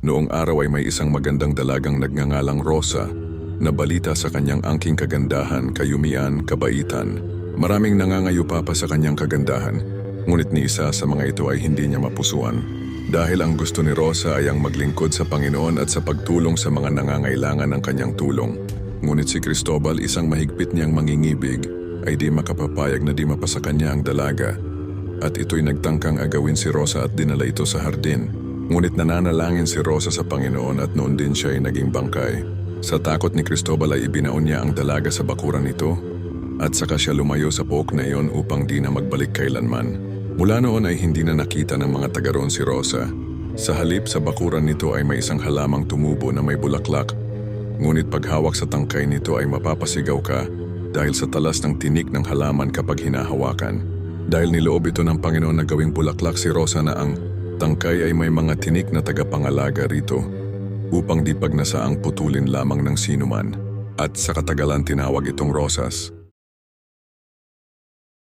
Noong araw ay may isang magandang dalagang nagngangalang Rosa na balita sa kanyang angking kagandahan, kayumian, kabaitan. Maraming nangangayupa pa sa kanyang kagandahan, ngunit ni isa sa mga ito ay hindi niya mapusuan. Dahil ang gusto ni Rosa ay ang maglingkod sa Panginoon at sa pagtulong sa mga nangangailangan ng kanyang tulong. Ngunit si Cristobal, isang mahigpit niyang mangingibig, ay di makapapayag na di mapasa kanya ang dalaga. At ito'y nagtangkang agawin si Rosa at dinala ito sa hardin. Ngunit nananalangin si Rosa sa Panginoon at noon din siya ay naging bangkay. Sa takot ni Cristobal ay ibinaon niya ang dalaga sa bakuran nito at saka siya lumayo sa pook na iyon upang di na magbalik kailanman. Mula noon ay hindi na nakita ng mga taga roon si Rosa. Sa halip sa bakuran nito ay may isang halamang tumubo na may bulaklak. Ngunit paghawak sa tangkay nito ay mapapasigaw ka dahil sa talas ng tinik ng halaman kapag hinahawakan. Dahil niloob ito ng Panginoon na gawing bulaklak si Rosa na ang tangkay ay may mga tinik na tagapangalaga rito upang di pagnasaang putulin lamang ng sinuman. At sa katagalan tinawag itong Rosas.